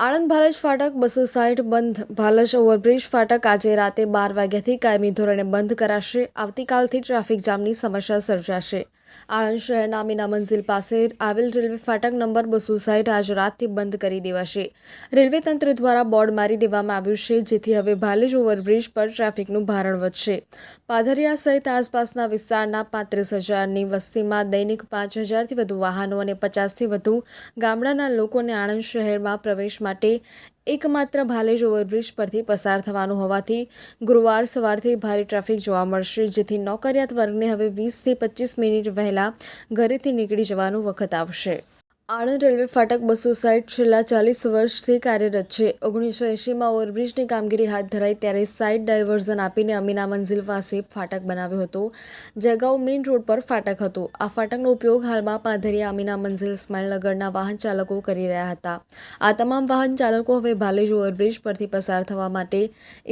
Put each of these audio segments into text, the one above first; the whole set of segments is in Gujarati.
આણંદ ભાલજ ફાટક 260 બંધ. ભાલજ ઓવરબ્રિજ ફાટક આજે રાતે 12 વાગ્યાથી કાયમી ધોરણે બંધ કરાશે. આવતીકાલથી ટ્રાફિક જામની સમસ્યા સર્જાશે. આણંદ શહેરના મીના મંઝિલ પાસે આવેલ રેલવે ફાટક નંબર 260 આજ રાતથી બંધ કરી દેવાશે. રેલવે તંત્ર દ્વારા બોર્ડ મારી દેવામાં આવ્યું છે, જેથી હવે ભાલેજ ઓવરબ્રિજ પર ટ્રાફિકનું ભારણ વધશે. પાધરિયા સહિત આસપાસના વિસ્તારના 35,000ની વસ્તીમાં દૈનિક 5,000થી વધુ વાહનો અને 50થી વધુ ગામડાના લોકોને આણંદ શહેરમાં પ્રવેશ માટે એકમાત્ર ભાલેજ ઓવરબ્રિજ પરથી પસાર થવાનું હોવાથી ગુરુવાર સવારથી ભારે ટ્રાફિક જોવા મળશે, જેથી નોકરિયાત વર્ગને હવે 20થી 25 મિનિટ વહેલા ઘરેથી નીકળી જવાનું વખત આવશે. આણંદ રેલવે ફાટક 260 છેલ્લા 40 વર્ષથી કાર્યરત છે. 1980માં ઓવરબ્રિજની કામગીરી હાથ ધરાઈ ત્યારે સાઇડ ડાયવર્ઝન આપીને અમીના મંઝિલ પાસે ફાટક બનાવ્યો હતો, જે અગાઉ મેઇન રોડ પર ફાટક હતું. આ ફાટકનો ઉપયોગ હાલમાં પાધરિયા અમીના મંઝિલ ઇસ્માઇલનગરના વાહન ચાલકો કરી રહ્યા હતા. આ તમામ વાહન ચાલકો હવે ભાલેજ ઓવરબ્રિજ પરથી પસાર થવા માટે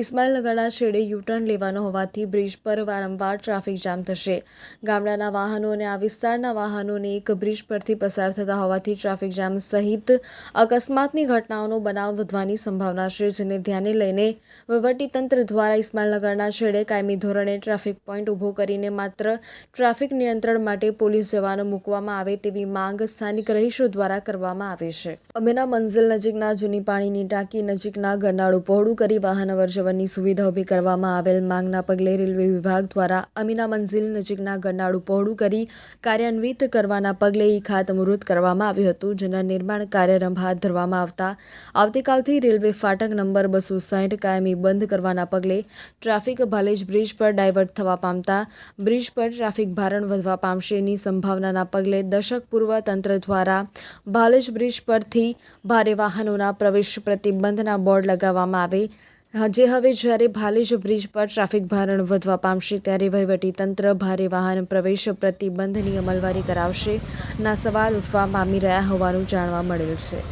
ઇસ્માઇલનગરના છેડે યુટર્ન લેવાનો હોવાથી બ્રિજ પર વારંવાર ટ્રાફિક જામ થશે. ગામડાના વાહનો અને આ વિસ્તારના વાહનોને એક બ્રિજ પરથી પસાર થતા હોવાથી ટ્રાફિક જામ સહિત અકસ્માતની ઘટનાઓનો બનાવ વધવાની સંભાવના છે, જેને ધ્યાને લઈને વહીવટીતંત્ર દ્વારા ઇસ્માઇલનગરના છેડે કાયમી ધોરણે ટ્રાફિક પોઈન્ટ ઊભો કરીને માત્ર ટ્રાફિક નિયંત્રણ માટે પોલીસ જવાનો મૂકવામાં આવે તેવી માંગ સ્થાનિક રહીશો દ્વારા કરવામાં આવે છે. અમીના મંઝિલ નજીકના જૂની પાણીની ટાંકી નજીકના ગરનાળું પહોળું કરી વાહન અવરજવરની સુવિધા ઊભી કરવામાં આવેલ માંગના પગલે રેલવે વિભાગ દ્વારા અમીના મંઝિલ નજીકના ગરનાળું પહોળું કરી કાર્યાન્વિત કરવાના પગલે ખાતમુહૂર્ત કરવામાં આવ્યું હતું, જેના નિર્માણ કાર્ય હાથ ધરવામાં આવતા આવતીકાલથી રેલવે ફાટક નંબર 260 કાયમી બંધ કરવાના પગલે ટ્રાફિક ભાલેજ બ્રિજ પર ડાયવર્ટ થવા પામતા બ્રિજ પર ટ્રાફિક ભારણ વધવા પામશેની સંભાવનાના પગલે દશક પૂર્વ તંત્ર દ્વારા ભાલેજ બ્રિજ પરથી ભારે વાહનોના પ્રવેશ પ્રતિબંધના બોર્ડ લગાવવામાં આવે. હવે જ્યારે ભાલેજ બ્રિજ પર ટ્રાફિક ભારણ વધવા પામશે ત્યારે વહીવટીતંત્ર ભારે વાહન પ્રવેશ પ્રતિબંધની અમલવારી કરાવશે ના સવાલ ઉઠવા પામી રહ્યા હોવાનું જાણવા મળેલ છે.